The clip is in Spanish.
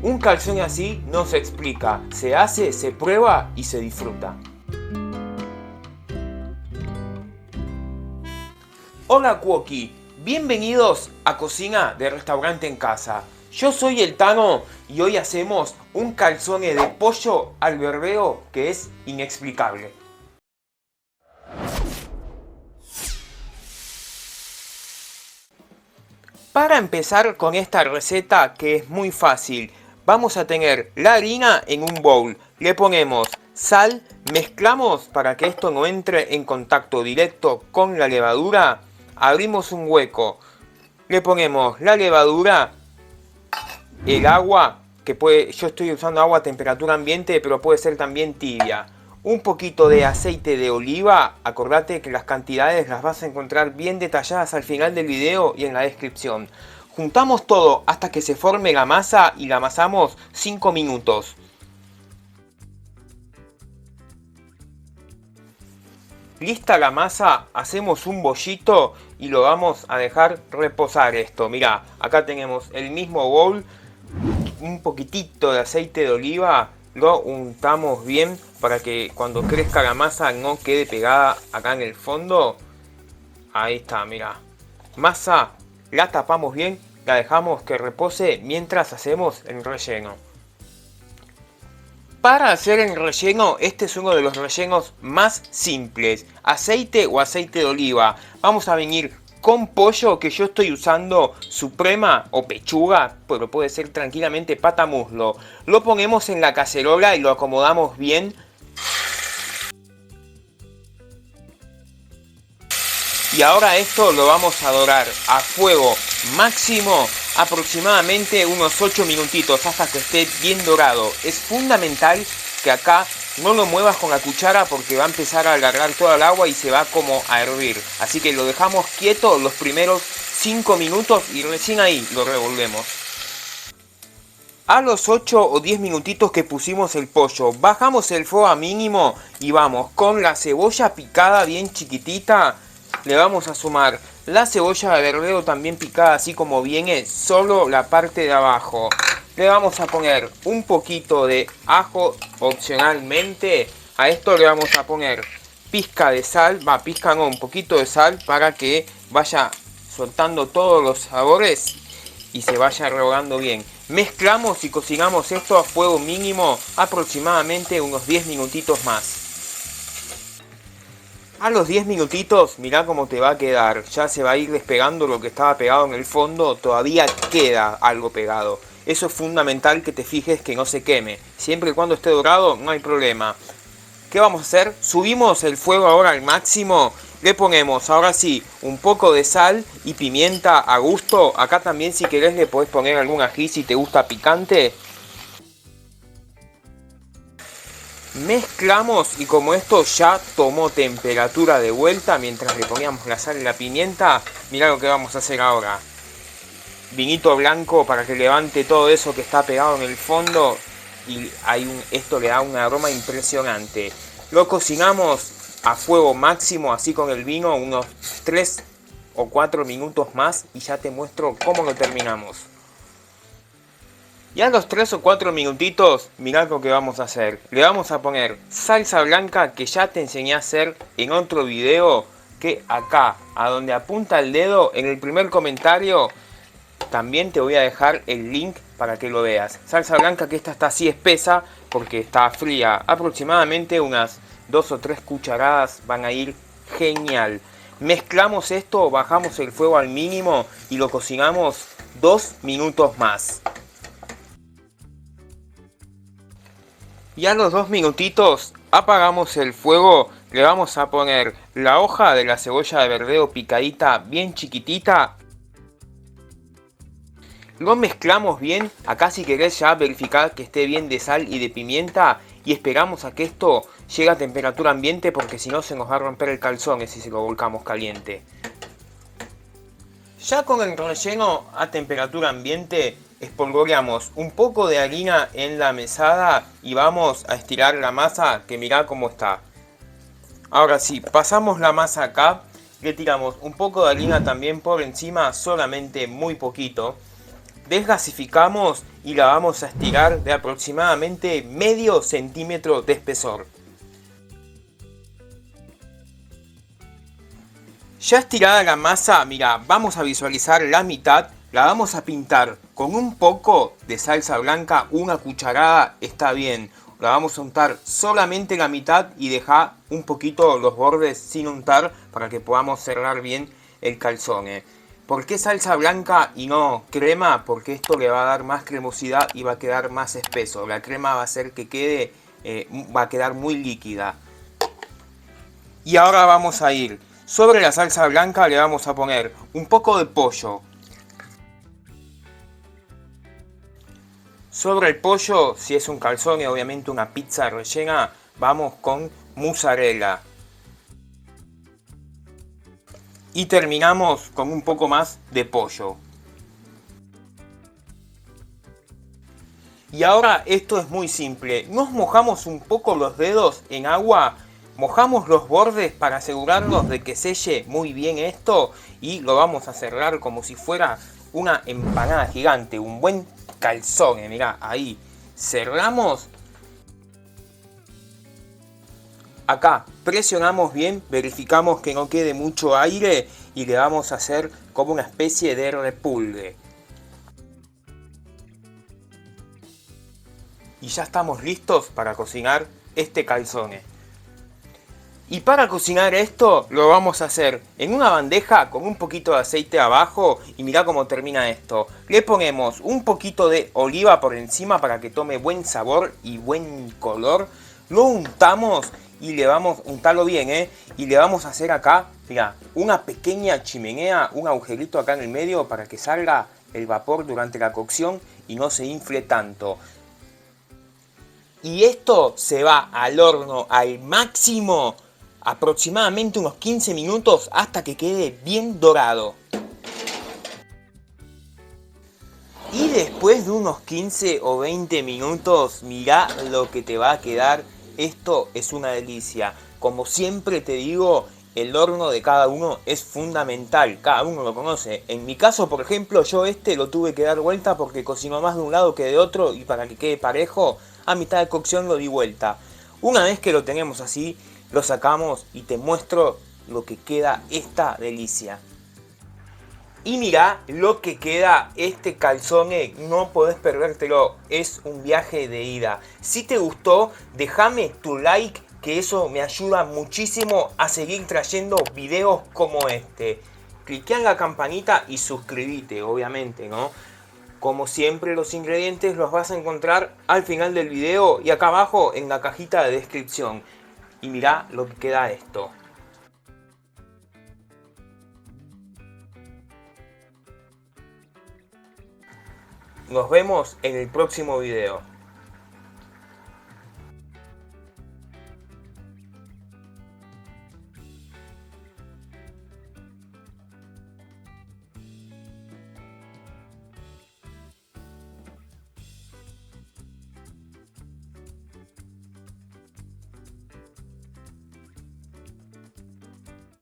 Un calzone así no se explica, se hace, se prueba y se disfruta. Hola Cuoqui, bienvenidos a Cocina de Restaurante en Casa. Yo soy el Tano y hoy hacemos un calzone de pollo al verdeo que es inexplicable. Para empezar con esta receta que es muy fácil, vamos a tener la harina en un bowl, le ponemos sal, mezclamos para que esto no entre en contacto directo con la levadura, abrimos un hueco, le ponemos la levadura, el agua, yo estoy usando agua a temperatura ambiente, pero puede ser también tibia. Un poquito de aceite de oliva, acordate que las cantidades las vas a encontrar bien detalladas al final del video y en la descripción. Juntamos todo hasta que se forme la masa y la amasamos 5 minutos. Lista la masa, hacemos un bollito y lo vamos a dejar reposar esto. Mirá, acá tenemos el mismo bowl, un poquitito de aceite de oliva, lo untamos bien para que cuando crezca la masa no quede pegada acá en el fondo. Ahí está, mirá. Masa, la tapamos bien, la dejamos que repose mientras hacemos el relleno. Para hacer el relleno, este es uno de los rellenos más simples. Aceite o aceite de oliva. Vamos a venir con pollo que yo estoy usando suprema o pechuga, pero puede ser tranquilamente pata muslo. Lo ponemos en la cacerola y lo acomodamos bien. Y ahora esto lo vamos a dorar a fuego máximo aproximadamente unos 8 minutitos hasta que esté bien dorado. Es fundamental que acá no lo muevas con la cuchara porque va a empezar a alargar toda el agua y se va como a hervir. Así que lo dejamos quieto los primeros 5 minutos y recién ahí lo revolvemos. A los 8 o 10 minutitos que pusimos el pollo, bajamos el fuego a mínimo y vamos con la cebolla picada bien chiquitita. Le vamos a sumar la cebolla de verdeo también picada así como viene, solo la parte de abajo. Le vamos a poner un poquito de ajo opcionalmente. A esto le vamos a poner pizca de sal, un poquito de sal para que vaya soltando todos los sabores y se vaya rehogando bien. Mezclamos y cocinamos esto a fuego mínimo aproximadamente unos 10 minutitos más. A los 10 minutitos, mirá cómo te va a quedar. Ya se va a ir despegando lo que estaba pegado en el fondo. Todavía queda algo pegado. Eso es fundamental que te fijes que no se queme. Siempre y cuando esté dorado, no hay problema. ¿Qué vamos a hacer? Subimos el fuego ahora al máximo. Le ponemos, ahora sí, un poco de sal y pimienta a gusto. Acá también si querés le podés poner algún ají si te gusta picante. Mezclamos y como esto ya tomó temperatura de vuelta mientras le poníamos la sal y la pimienta, mirá lo que vamos a hacer ahora. Vinito blanco para que levante todo eso que está pegado en el fondo y esto le da un aroma impresionante. Lo cocinamos a fuego máximo así con el vino unos 3 o 4 minutos más y ya te muestro cómo lo terminamos. Y a los 3 o 4 minutitos, mirad lo que vamos a hacer. Le vamos a poner salsa blanca que ya te enseñé a hacer en otro video. Que acá, a donde apunta el dedo, en el primer comentario, también te voy a dejar el link para que lo veas. Salsa blanca que esta está así espesa porque está fría. Aproximadamente unas 2 o 3 cucharadas van a ir genial. Mezclamos esto, bajamos el fuego al mínimo y lo cocinamos 2 minutos más. Y a los 2 minutitos apagamos el fuego, le vamos a poner la hoja de la cebolla de verdeo picadita bien chiquitita. Lo mezclamos bien, acá si querés ya verificar que esté bien de sal y de pimienta y esperamos a que esto llegue a temperatura ambiente porque si no se nos va a romper el calzón si se lo volcamos caliente. Ya con el relleno a temperatura ambiente espolvoreamos un poco de harina en la mesada y vamos a estirar la masa que mirá cómo está. Ahora sí, pasamos la masa acá, le tiramos un poco de harina también por encima, solamente muy poquito. desgasificamos y la vamos a estirar de aproximadamente medio centímetro de espesor. Ya estirada la masa, mira, vamos a visualizar la mitad, la vamos a pintar con un poco de salsa blanca, una cucharada está bien. La vamos a untar solamente la mitad y dejar un poquito los bordes sin untar para que podamos cerrar bien el calzón. ¿Por qué salsa blanca y no crema? Porque esto le va a dar más cremosidad y va a quedar más espeso. La crema va a hacer que quede, va a quedar muy líquida. Y ahora vamos a ir. Sobre la salsa blanca le vamos a poner un poco de pollo. Sobre el pollo, si es un calzone, obviamente una pizza rellena, vamos con mozzarella. Y terminamos con un poco más de pollo. Y ahora esto es muy simple. Nos mojamos un poco los dedos en agua. Mojamos los bordes para asegurarnos de que selle muy bien esto y lo vamos a cerrar como si fuera una empanada gigante, un buen calzone, mirá, ahí cerramos. Acá presionamos bien, verificamos que no quede mucho aire y le vamos a hacer como una especie de repulgue. Y ya estamos listos para cocinar este calzone. Y para cocinar esto lo vamos a hacer en una bandeja con un poquito de aceite abajo y mirá cómo termina esto. Le ponemos un poquito de oliva por encima para que tome buen sabor y buen color. Lo untamos y le vamos a untarlo bien, y le vamos a hacer acá, mirá, una pequeña chimenea, un agujerito acá en el medio para que salga el vapor durante la cocción y no se infle tanto. Y esto se va al horno al máximo aproximadamente unos 15 minutos hasta que quede bien dorado. Y después de unos 15 o 20 minutos, mirá lo que te va a quedar. Esto es una delicia. Como siempre te digo, el horno de cada uno es fundamental. Cada uno lo conoce. En mi caso, por ejemplo, yo lo tuve que dar vuelta porque cocinó más de un lado que de otro. Y para que quede parejo, a mitad de cocción lo di vuelta. Una vez que lo tenemos así, lo sacamos y te muestro lo que queda esta delicia. Y mirá lo que queda este calzone, no podés perdértelo, es un viaje de ida. Si te gustó, déjame tu like, que eso me ayuda muchísimo a seguir trayendo videos como este. Cliquea en la campanita y suscríbete, obviamente, ¿no? Como siempre, los ingredientes los vas a encontrar al final del video y acá abajo en la cajita de descripción. Y mirá lo que queda esto. Nos vemos en el próximo video.